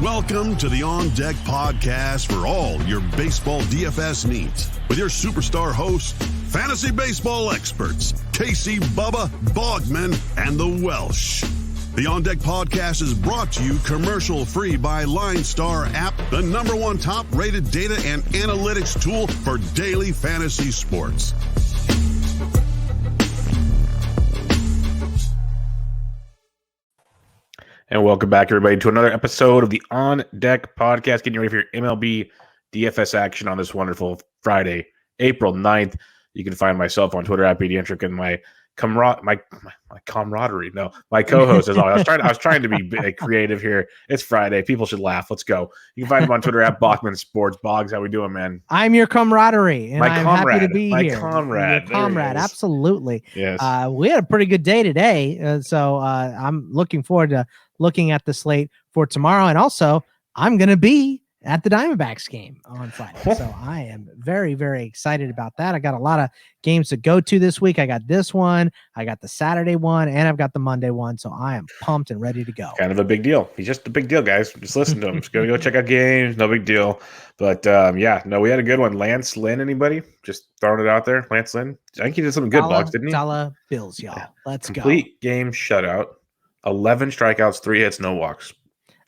Welcome to the On Deck podcast for all your baseball DFS needs with your superstar hosts, fantasy baseball experts, Casey, Bubba, Bogman, and the Welsh. The On Deck podcast is brought to you commercial-free by LineStar app, the #1 top-rated data and analytics tool for daily fantasy sports. And welcome back, everybody, to another episode of the On Deck podcast. Getting ready for your MLB DFS action on this wonderful Friday, April 9th. You can find myself on Twitter at BDentric and my camaraderie. No, my co-host as always. I was trying to be creative here. It's Friday. People should laugh. Let's go. You can find him on Twitter at Bogman Sports. Boggs, how we doing, man? I'm your camaraderie, and I'm happy to be here. My comrade. Your comrade, absolutely. Yes. We had a pretty good day today, so I'm looking forward to looking at the slate for tomorrow, and also I'm going to be at the Diamondbacks game on Friday. So I am very, very excited about that. I got a lot of games to go to this week. I got this one, I got the Saturday one, and I've got the Monday one. So I am pumped and ready to go. Kind of a big deal. He's just a big deal, guys. Just listen to him. Just go check out games. No big deal. But we had a good one. Lance Lynn, anybody? Just throwing it out there. Lance Lynn. I think he did something good, Boggs, didn't he? Dollar bills, y'all. Let's go. Complete game shutout. 11 strikeouts, 3 hits, no walks.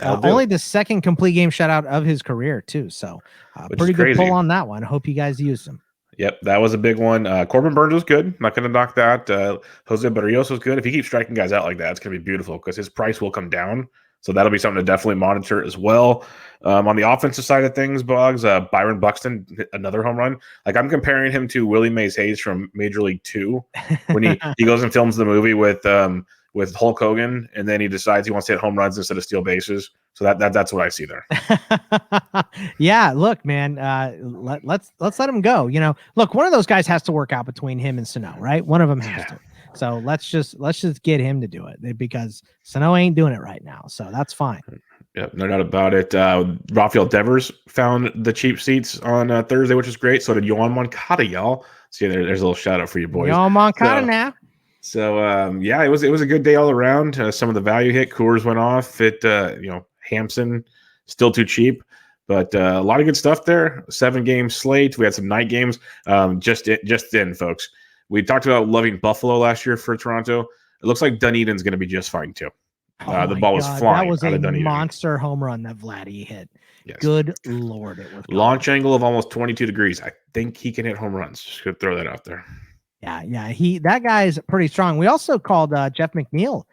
Only the second complete game shutout of his career, too. So pretty good pull on that one. Hope you guys used him. Yep, that was a big one. Corbin Burns was good. Not going to knock that. Jose Barrios was good. If he keeps striking guys out like that, it's going to be beautiful because his price will come down. So that'll be something to definitely monitor as well. On the offensive side of things, Boggs, Byron Buxton, another home run. Like, I'm comparing him to Willie Mays Hayes from Major League 2 when he goes and films the movie with Hulk Hogan, and then he decides he wants to hit home runs instead of steal bases. So that's what I see there. Yeah, look, man, let's let him go. You know, look, one of those guys has to work out between him and Sano, right? One of them has to. So let's just get him to do it because Sano ain't doing it right now. So that's fine. Yep, no doubt about it. Rafael Devers found the cheap seats on Thursday, which is great. So did Yohan Moncada, y'all. See, there's a little shout out for you boys. Yohan Moncada now. So it was a good day all around. Some of the value hit. Coors went off. Hampson still too cheap, but a lot of good stuff there. 7-game slate. We had some night games. Just in, folks. We talked about loving Buffalo last year for Toronto. It looks like Dunedin's going to be just fine too. The ball was flying. That was out a of Dunedin. Monster home run that Vladdy hit. Yes. Good Lord, it was launch angle of almost 22 degrees. I think he can hit home runs. Just gonna throw that out there. Yeah, that guy is pretty strong. We also called Jeff McNeil.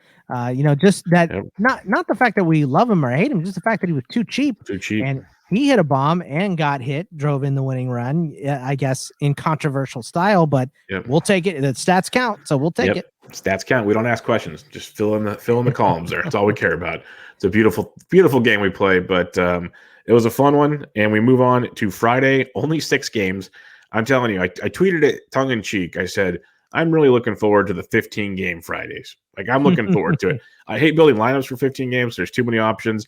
Just that not the fact that we love him or hate him, just the fact that he was too cheap. And he hit a bomb and got hit, drove in the winning run. I guess in controversial style, but we'll take it. The stats count, so we'll take it. Stats count. We don't ask questions. Just fill in the columns there. That's all we care about. It's a beautiful, beautiful game we play, but it was a fun one. And we move on to Friday. Only 6 games. I'm telling you, I tweeted it tongue in cheek. I said, I'm really looking forward to the 15-game Fridays. Like, I'm looking forward to it. I hate building lineups for 15 games. There's too many options,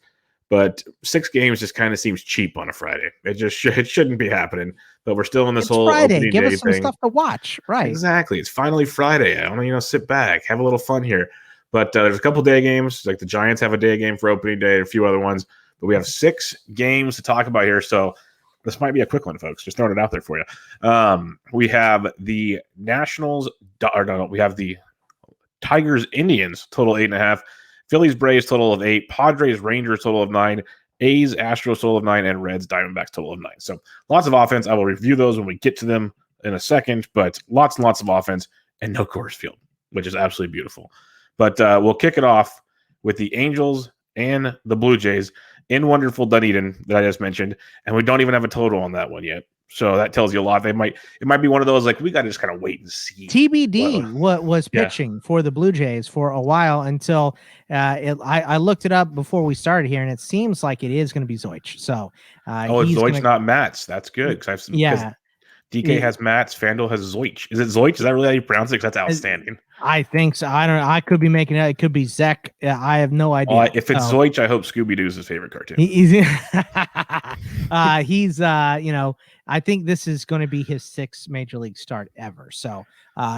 but 6 games just kind of seems cheap on a Friday. It shouldn't be happening, but we're still in this whole Friday. Opening Give day us some thing. Stuff to watch, right? Exactly. It's finally Friday. I want to sit back, have a little fun here. But there's a couple day games. Like the Giants have a day game for opening day, a few other ones. But we have 6 games to talk about here, so this might be a quick one, folks. Just throwing it out there for you. We have the Nationals. We have the Tigers Indians total 8.5. Phillies Braves total of 8. Padres Rangers total of 9. A's Astros total of 9, and Reds Diamondbacks total of 9. So lots of offense. I will review those when we get to them in a second. But lots and lots of offense and no Coors Field, which is absolutely beautiful. But we'll kick it off with the Angels and the Blue Jays in wonderful Dunedin that I just mentioned, and we don't even have a total on that one yet. So that tells you a lot. It might be one of those like we got to just kind of wait and see. TBD what was pitching for the Blue Jays for a while until I looked it up before we started here, and it seems like it is going to be Zoich. So it's Zoich, not Mats. That's good because DK has Mats, FanDuel has Zoich. Is it Zoich? Is that really how you pronounce it? Because that's outstanding. I think so. I don't know. I could be making it. It could be Zek. I have no idea. If it's Zoich, I hope Scooby-Doo's his favorite cartoon. He's I think this is going to be his 6th major league start ever. So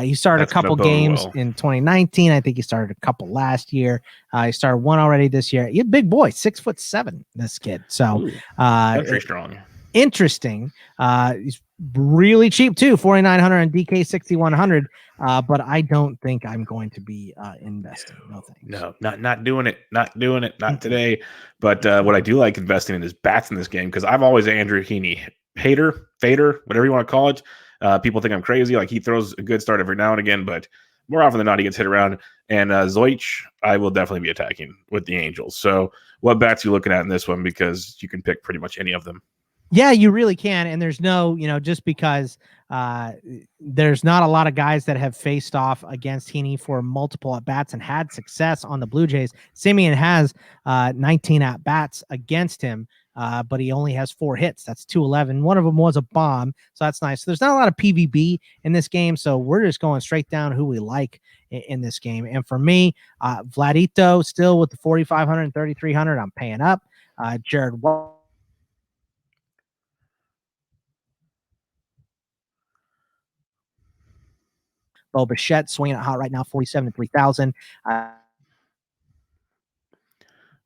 he started That's a couple gonna bode games well. in 2019. I think he started a couple last year. He started one already this year. He's a big boy, 6'7", this kid. So Ooh, country strong. interesting. He's really cheap too, 4,900 and DK 6,100. But I don't think I'm going to be investing. No thanks. No, not doing it. Not doing it. Not today. But what I do like investing in is bats in this game, because I've always Andrew Heaney hater, fader, whatever you want to call it. People think I'm crazy. Like, he throws a good start every now and again, but more often than not, he gets hit around. And Zoich, I will definitely be attacking with the Angels. So what bats are you looking at in this one? Because you can pick pretty much any of them. Yeah, you really can. And there's no, just because there's not a lot of guys that have faced off against Heaney for multiple at-bats and had success on the Blue Jays. Simeon has 19 at-bats against him, but he only has 4 hits. That's 211. One of them was a bomb, so that's nice. So there's not a lot of PVB in this game, so we're just going straight down who we like in this game. And for me, Vladito still with the 4,500 and 3,300, I'm paying up. Jared Walsh, Bo Bichette swinging it hot right now, 47 to 3,000.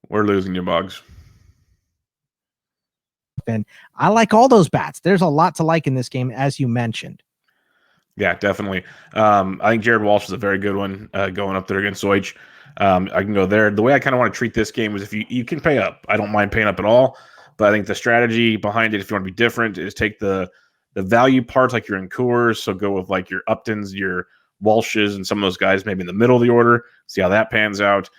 We're losing you, Boggs. And I like all those bats. There's a lot to like in this game, as you mentioned. Yeah, definitely. I think Jared Walsh is a very good one going up there against Zoich. I can go there. The way I kind of want to treat this game is if you can pay up. I don't mind paying up at all, but I think the strategy behind it, if you want to be different, is take the value parts like your Coors. So go with like your Uptons, your Walshes, and some of those guys maybe in the middle of the order. See how that pans out.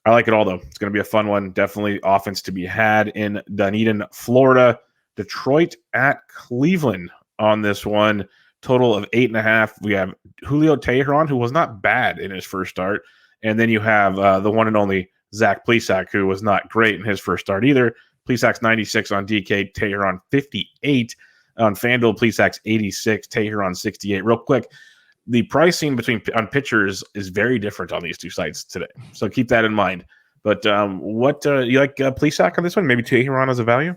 I like it all, though. It's going to be a fun one. Definitely offense to be had in Dunedin, Florida. Detroit at Cleveland on this one. Total of 8.5. We have Julio Teheran, who was not bad in his first start. And then you have the one and only Zach Plesac, who was not great in his first start either. Plesac's 96 on DK, Teheran 58 on FanDuel. Plesac's 86, Teheran 68. Real quick, the pricing on pitchers is very different on these two sites today, so keep that in mind. But what you like Plesac on this one? Maybe Teheran as a value?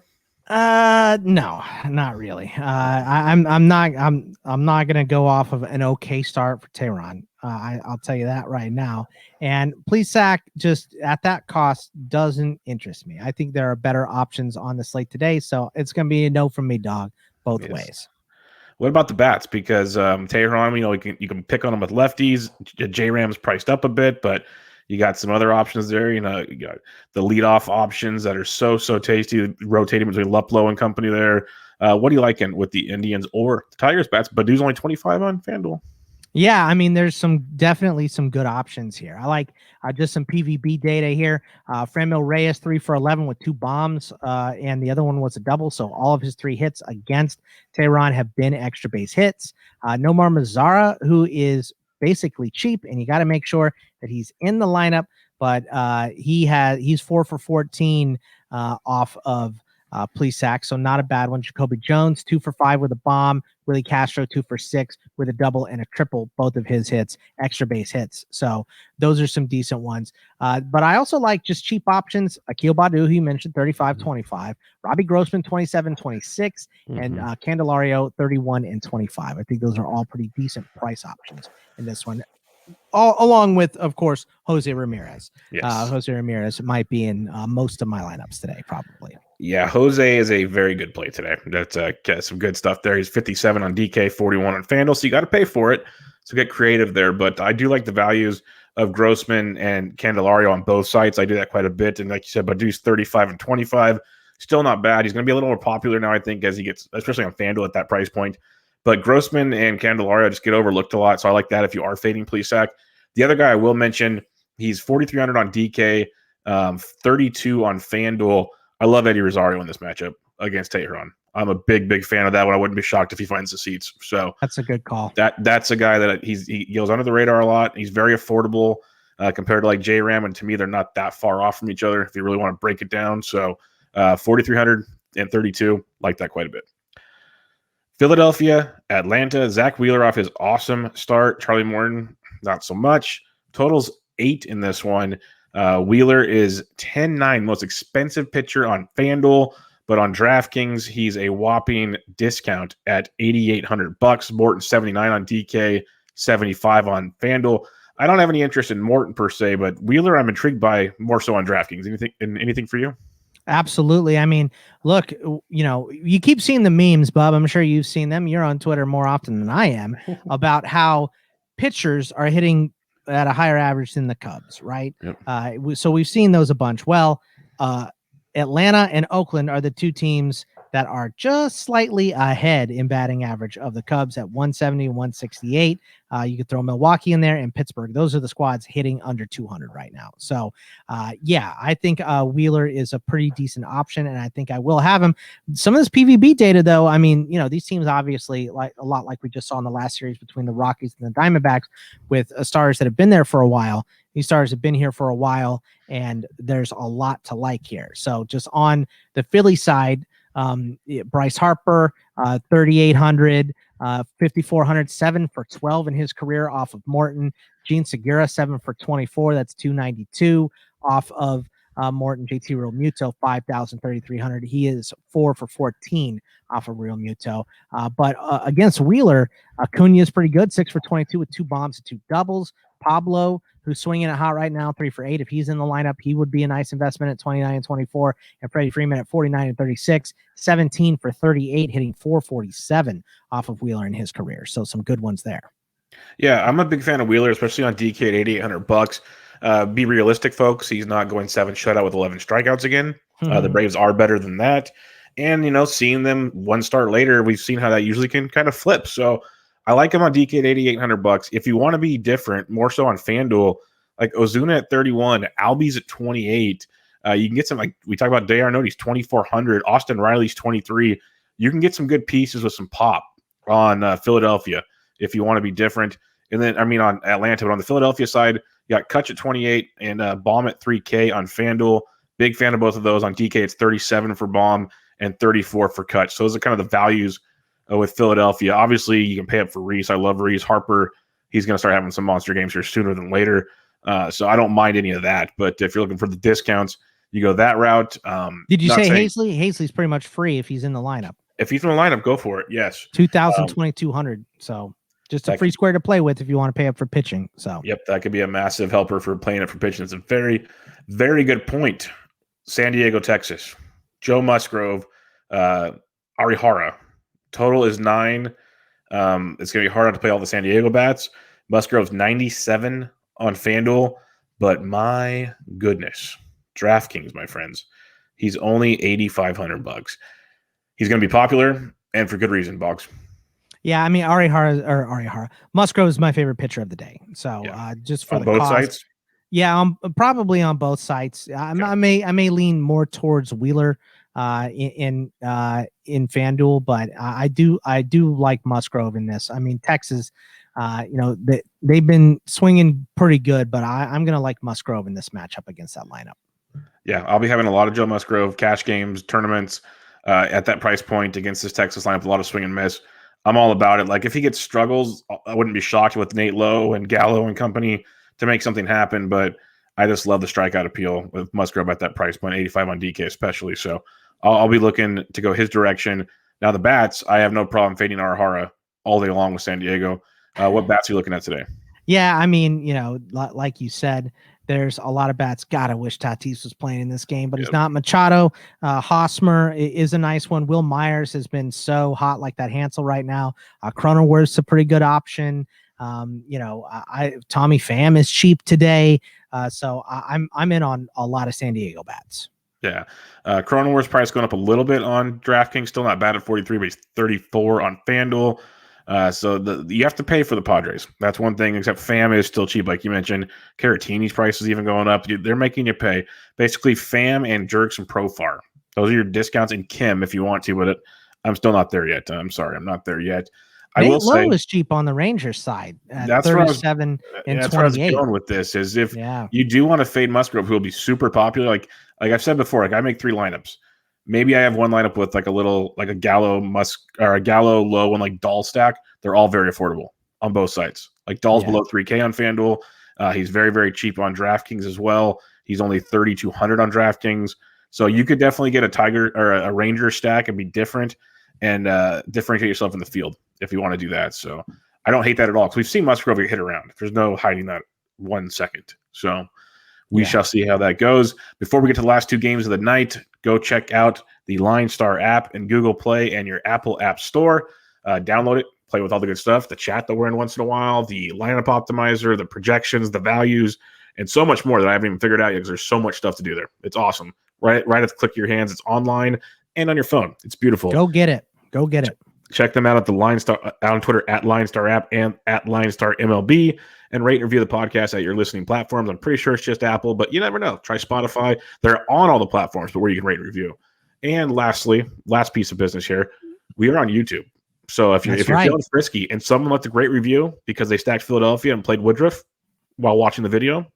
No, not really. I'm not gonna go off of an okay start for Teheran. I'll tell you that right now. And Plesac just at that cost doesn't interest me. I think there are better options on the slate today, so it's gonna be a no from me, dog, both ways. What about the bats? Because Teheran, you can pick on them with lefties. J-Ram's priced up a bit, but you got some other options there. You got the leadoff options that are so tasty, rotating between Luplow and company there. What do you like with the Indians or the Tigers bats? Badu's only 25 on FanDuel. Yeah, I mean, there's definitely some good options here. I like just some PVB data here. Franmil Reyes, 3 for 11 with 2 bombs, and the other one was a double. So all of his 3 hits against Teheran have been extra base hits. Nomar Mazara, who is basically cheap, and you got to make sure that he's in the lineup. But he's 4 for 14 off of Plesac, so not a bad one. Jacoby Jones, 2 for 5 with a bomb. Willie Castro, 2 for 6 with a double and a triple, both of his hits, extra base hits. So those are some decent ones. But I also like just cheap options. Akil Badu, who you mentioned, 35-25. Robbie Grossman, 27-26. And Candelario, 31 and 25. I think those are all pretty decent price options in this one. Along with, of course, Jose Ramirez. Yes. Jose Ramirez might be in most of my lineups today, probably. Yeah, Jose is a very good play today. That's got some good stuff there. He's 57 on DK, 41 on FanDuel, so you got to pay for it. So get creative there. But I do like the values of Grossman and Candelario on both sites. I do that quite a bit. And like you said, Badu's 35 and 25. Still not bad. He's going to be a little more popular now, I think, as he gets, especially on FanDuel at that price point. But Grossman and Candelario just get overlooked a lot. So I like that if you are fading Plesac. The other guy I will mention, he's 4,300 on DK, 32 on FanDuel. I love Eddie Rosario in this matchup against Teheran. I'm a big fan of that one. I wouldn't be shocked if he finds the seats. So that's a good call. That's a guy that he goes under the radar a lot. He's very affordable compared to like J-Ram, and to me, they're not that far off from each other if you really want to break it down. So 4,300 and 32, like that quite a bit. Philadelphia, Atlanta, Zach Wheeler off his awesome start. Charlie Morton, not so much. Totals 8 in this one. Wheeler is 10-9, most expensive pitcher on FanDuel, But on DraftKings, he's a whopping discount at $8,800. Morton 79 on DK, 75 on FanDuel. I don't have any interest in Morton per se, but Wheeler I'm intrigued by more so on DraftKings. Anything for you? Absolutely. I mean, look, you keep seeing the memes, Bub. I'm sure you've seen them. You're on Twitter more often than I am about how pitchers are hitting at a higher average than the Cubs, right? Yep. So we've seen those a bunch. Well, Atlanta and Oakland are the two teams that are just slightly ahead in batting average of the Cubs at 170 and 168. You could throw Milwaukee in there and Pittsburgh. Those are the squads hitting under 200 right now. So, I think Wheeler is a pretty decent option, and I think I will have him. Some of this PVB data, though, I mean, these teams obviously like a lot like we just saw in the last series between the Rockies and the Diamondbacks with stars that have been there for a while. These stars have been here for a while, and there's a lot to like here. So just on the Philly side, Bryce Harper, 3,800, 5,400, 7 for 12 in his career off of Morton. Gene Segura, 7 for 24. That's 292 off of Morton. JT Real Muto, 5,000, 3,300. He is 4 for 14 off of Real Muto. But against Wheeler, Acuna is pretty good, 6 for 22 with 2 bombs and 2 doubles. Pablo, who's swinging it hot right now, 3 for 8. If he's in the lineup, he would be a nice investment at 29 and 24. And Freddie Freeman at 49 and 36, 17 for 38, hitting 447 off of Wheeler in his career. So some good ones there. Yeah, I'm a big fan of Wheeler, especially on DK at $8,800. Be realistic, folks. He's not going 7 shutout with 11 strikeouts again. The Braves are better than that. And, seeing them 1 start later, we've seen how that usually can kind of flip. So I like him on DK at $8,800. If you want to be different, more so on FanDuel, like Ozuna at 31, Albies at 28. You can get some, like we talked about, Day Arnotti's 2,400, Austin Riley's 23. You can get some good pieces with some pop on Philadelphia if you want to be different. And then, on Atlanta, but on the Philadelphia side, you got Kutch at 28 and Baum at 3K on FanDuel. Big fan of both of those. On DK, it's 37 for Baum and 34 for Kutch. So those are kind of the values with Philadelphia. Obviously, you can pay up for Reese. I love Reese. Harper, he's going to start having some monster games here sooner than later. So I don't mind any of that. But if you're looking for the discounts, you go that route. Did you say Hazley? Hazley's pretty much free if he's in the lineup. If he's in the lineup, go for it. Yes. 2,000, 2,200. So just a free square to play with if you want to pay up for pitching. So yep, that could be a massive helper for playing it for pitching. It's a very, very good point. San Diego, Texas. Joe Musgrove, Arihara. Total is 9. It's going to be hard to play all the San Diego bats. Musgrove's 97 on FanDuel, but my goodness, DraftKings, my friends, he's only $8,500. He's going to be popular, and for good reason, Boggs. Yeah, Arihara. Musgrove is my favorite pitcher of the day. So just for on the both cost, sites. Yeah, probably on both sites. I may lean more towards Wheeler in FanDuel, but I do like Musgrove in this. Texas, they've been swinging pretty good, but I'm gonna like Musgrove in this matchup against that lineup. Yeah, I'll be having a lot of Joe Musgrove cash games, tournaments at that price point against this Texas lineup. A lot of swing and miss. I'm all about it. Like if he gets struggles, I wouldn't be shocked with Nate Lowe and Gallo and company to make something happen. But I just love the strikeout appeal with Musgrove at that price point, 85 on DK especially. So I'll be looking to go his direction. Now the bats, I have no problem fading Arihara all day long with San Diego. What bats are you looking at today? Yeah, like you said, there's a lot of bats. God, I wish Tatis was playing in this game, but he's not. Machado, Hosmer is a nice one. Will Myers has been so hot like that Hansel right now. Cronenworth's a pretty good option. Tommy Pham is cheap today. So I'm in on a lot of San Diego bats. Yeah. Cronenworth's price going up a little bit on DraftKings. Still not bad at 43, but he's 34 on FanDuel. So you have to pay for the Padres. That's one thing, except Pham is still cheap, like you mentioned. Caratini's price is even going up. They're making you pay. Basically, Pham and Jerks and Profar. Those are your discounts, in Kim if you want to, but I'm still not there yet. I'm sorry, I'm not there yet. I will say is cheap on the Rangers side at that's 37 and that's 28. Where I was going with this is if you do want to fade Musgrove, who will be super popular. Like I've said before, like I make 3 lineups. Maybe I have one lineup with like a Gallo or a Gallo low and like Dahl stack. They're all very affordable on both sides. Like Dahl's below 3K on FanDuel. He's very, very cheap on DraftKings as well. He's only 3,200 on DraftKings. So you could definitely get a Tiger or a Ranger stack and be different and differentiate yourself in the field if you want to do that. So I don't hate that at all because we've seen Musgrove get hit around. There's no hiding that 1 second. So we shall see how that goes. Before we get to the last 2 games of the night, go check out the LineStar app in Google Play and your Apple App Store. Download it, play with all the good stuff, the chat that we're in once in a while, the lineup optimizer, the projections, the values, and so much more that I haven't even figured out yet because there's so much stuff to do there. It's awesome. Right at the click of your hands. It's online and on your phone. It's beautiful. Go get it. Check them out at the LineStar on Twitter at LineStar app and at LineStar MLB, and rate and review the podcast at your listening platforms. I'm pretty sure it's just Apple, but you never know. Try Spotify. They're on all the platforms, but where you can rate and review. And lastly, last piece of business here, we are on YouTube. So if you're feeling frisky and someone left a great review because they stacked Philadelphia and played Woodruff while watching the video,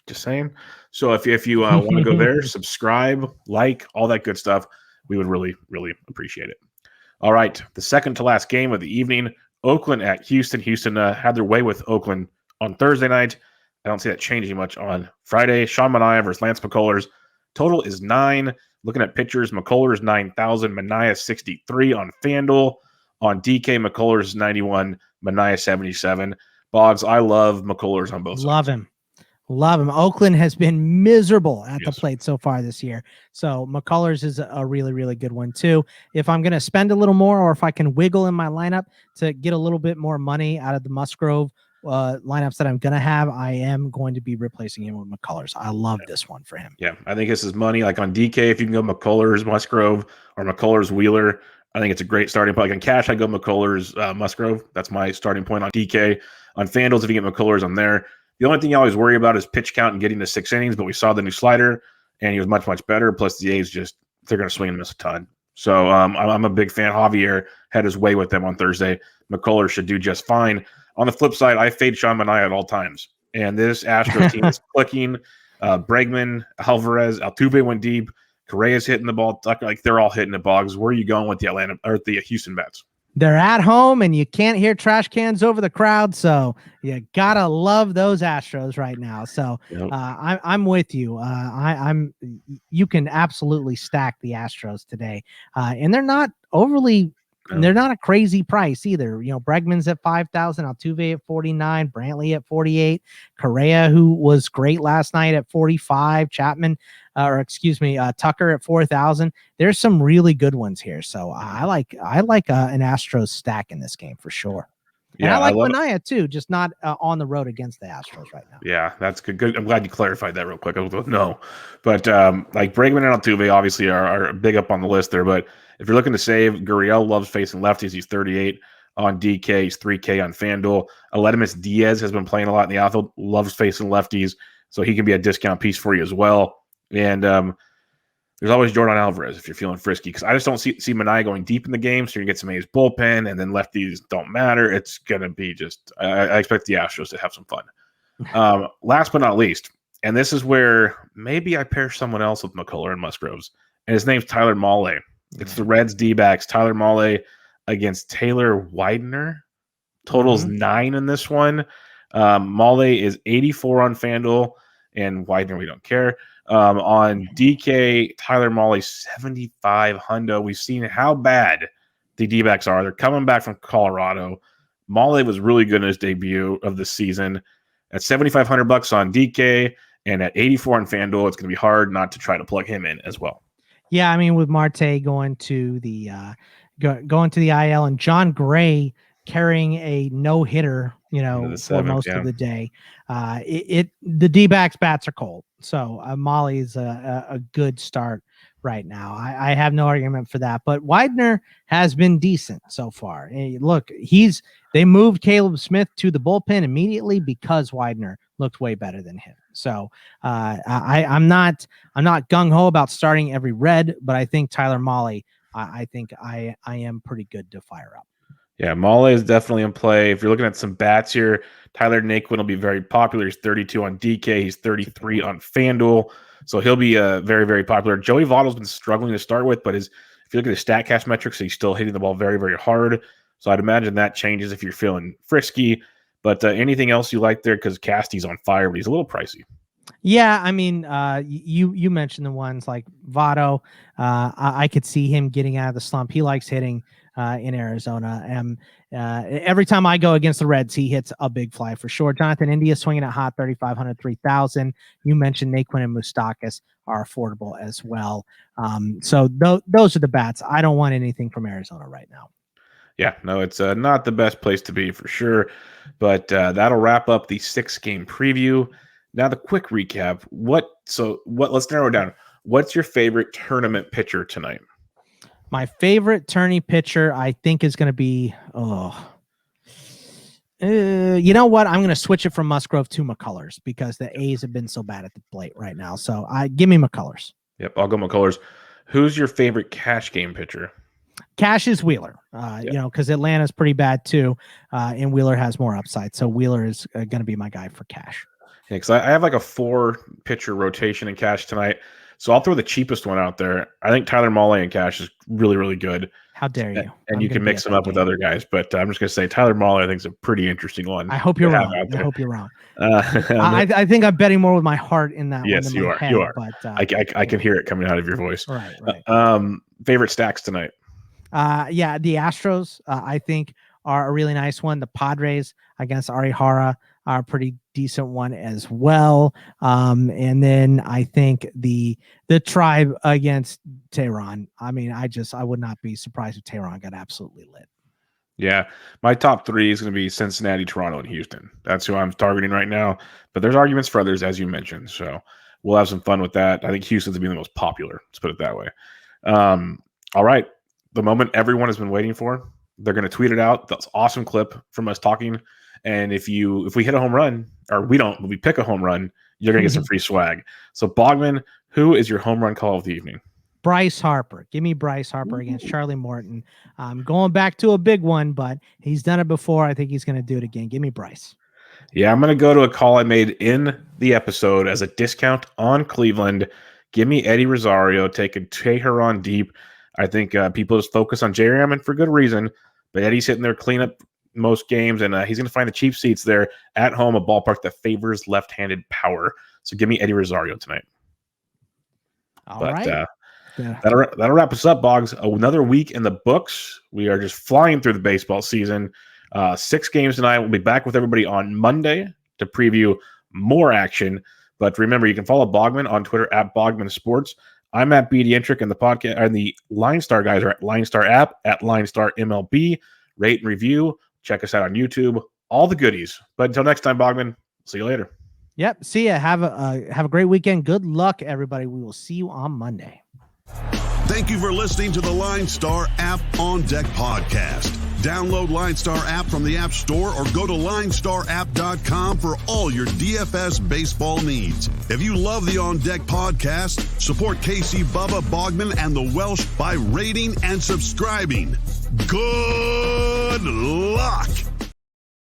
just saying. So if you want to go there, subscribe, like, all that good stuff, we would really, really appreciate it. All right, the second to last game of the evening, Oakland at Houston. Houston had their way with Oakland on Thursday night. I don't see that changing much on Friday. Sean Manaea versus Lance McCullers. Total is 9. Looking at pitchers, McCullers 9,000, Manaea 63 on FanDuel. On DK, McCullers 91, Manaea 77. Boggs, I love McCullers on both sides. Love him. Oakland has been miserable at the plate so far this year. So McCullers is a really, really good one too. If I'm going to spend a little more, or if I can wiggle in my lineup to get a little bit more money out of the Musgrove lineups that I'm going to have, I am going to be replacing him with McCullers. I love this one for him. Yeah, I think this is money. Like on DK, if you can go McCullers, Musgrove, or McCullers, Wheeler, I think it's a great starting point. Like on cash, I go McCullers, Musgrove. That's my starting point on DK. On FanDuels, if you get McCullers, I'm there. The only thing you always worry about is pitch count and getting to 6 innings, but we saw the new slider, and he was much, much better. Plus, the A's they're going to swing and miss a ton. So I'm a big fan. Javier had his way with them on Thursday. McCullers should do just fine. On the flip side, I fade Sean Manaea at all times. And this Astros team is clicking. Bregman, Alvarez, Altuve went deep. Correa's hitting the ball. Like they're all hitting the Boggs. Where are you going with the Houston bats? They're at home and you can't hear trash cans over the crowd. So you gotta love those Astros right now. So I'm with you. You can absolutely stack the Astros today. And they're not overly, they're not a crazy price either. You know, Bregman's at 5,000, Altuve at 49, Brantley at 48, Correa, who was great last night, at 45, Chapman, Tucker at 4,000. There's some really good ones here. So I like an Astros stack in this game for sure. Yeah, and I like Manaea too, just not on the road against the Astros right now. Yeah, that's good. I'm glad you clarified that real quick. I was like, no, but like Bregman and Altuve obviously are big up on the list there. But if you're looking to save, Gurriel loves facing lefties. He's 38 on DK. He's 3K on FanDuel. Aledmus Diaz has been playing a lot in the outfield. Loves facing lefties, so he can be a discount piece for you as well. And there's always Jordan Alvarez if you're feeling frisky, because I just don't see Manaea going deep in the game. So you get some A's bullpen, and then lefties don't matter. It's going to be just I expect the Astros to have some fun. Last but not least, and this is where maybe I pair someone else with McCuller and Musgroves, and his name's Tyler Mahle. It's the Reds D-backs. Tyler Mahle against Taylor Widener. Totals 9 in this one. Mahle is 84 on FanDuel, and Widener, we don't care. On DK, Tyler Mahle, 75 hundo. We've seen how bad the D-backs are. They're coming back from Colorado. Mahle was really good in his debut of the season. At $7,500 on DK and at 84 on FanDuel, it's going to be hard not to try to plug him in as well. Yeah, I mean, with Marte going to the IL and John Gray carrying a no-hitter, for most of the day, the D-backs bats are cold. So Mahle's a good start right now. I have no argument for that. But Widener has been decent so far. Look, they moved Caleb Smith to the bullpen immediately because Widener looked way better than him. So I'm not gung ho about starting every Red, but I think Tyler Mahle, I think I am pretty good to fire up. Yeah, Mahle is definitely in play. If you're looking at some bats here, Tyler Naquin will be very popular. He's 32 on DK. He's 33 on FanDuel. So he'll be very, very popular. Joey Votto's been struggling to start with, but if you look at his StatCast metrics, he's still hitting the ball very, very hard. So I'd imagine that changes if you're feeling frisky. But anything else you like there? Because Casty's on fire, but he's a little pricey. Yeah, I mean, you mentioned the ones like Votto. I could see him getting out of the slump. He likes hitting in Arizona. And every time I go against the Reds, he hits a big fly for sure. Jonathan India swinging at hot 3,500, 3,000. You mentioned Naquin and Moustakas are affordable as well. So those are the bats. I don't want anything from Arizona right now. Yeah, no, it's not the best place to be for sure. But that'll wrap up the 6-game preview. Now the quick recap. Let's narrow it down. What's your favorite tournament pitcher tonight? My favorite tourney pitcher, I think, is going to be, you know what? I'm going to switch it from Musgrove to McCullers because the A's have been so bad at the plate right now. So give me McCullers. Yep, I'll go McCullers. Who's your favorite cash game pitcher? Cash is Wheeler, because Atlanta's pretty bad too, and Wheeler has more upside. So Wheeler is going to be my guy for cash. Yeah, because I have like a 4-pitcher rotation in cash tonight. So I'll throw the cheapest one out there. I think Tyler Mahle in cash is really, really good. How dare you? And you can mix them up with other guys. But I'm just going to say Tyler Mahle, I think, is a pretty interesting one. I hope you're wrong. I think I'm betting more with my heart in that one. Yes, you are. Head, you are. But, I can hear it coming out of your voice. Right. Favorite stacks tonight? The Astros, I think, are a really nice one. The Padres against Arihara are a pretty decent one as well. And then I think the Tribe against Tehran. I mean, I would not be surprised if Tehran got absolutely lit. Yeah, my top 3 is going to be Cincinnati, Toronto, and Houston. That's who I'm targeting right now. But there's arguments for others, as you mentioned. So we'll have some fun with that. I think Houston's going to be the most popular. Let's put it that way. All right. The moment everyone has been waiting for. They're going to tweet it out. That's an awesome clip from us talking. And if we hit a home run, or we pick a home run, you're going to get some free swag. So Bogman, who is your home run call of the evening? Bryce Harper. Give me Bryce Harper against Charlie Morton. Going back to a big one, but he's done it before. I think he's going to do it again. Give me Bryce. Yeah, I'm going to go to a call I made in the episode as a discount on Cleveland. Give me Eddie Rosario taking Tehran deep. I think people just focus on J-Ram, and for good reason. But Eddie's hitting there clean up most games, and he's going to find the cheap seats there at home, a ballpark that favors left-handed power. So give me Eddie Rosario tonight. All right. That'll wrap us up, Boggs. Another week in the books. We are just flying through the baseball season. 6 games tonight. We'll be back with everybody on Monday to preview more action. But remember, you can follow Bogman on Twitter at Bogman Sports. I'm at BDentric, and the podcast and the LineStar guys are at LineStar app at LineStar MLB. Rate and review. Check us out on YouTube. All the goodies. But until next time, Bogman. See you later. Yep. See ya. Have a great weekend. Good luck, everybody. We will see you on Monday. Thank you for listening to the LineStar App On Deck podcast. Download LineStar app from the App Store or go to linestarapp.com for all your DFS baseball needs. If you love the On Deck podcast, support KC, Bubba, Bogman, and the Welsh by rating and subscribing. Good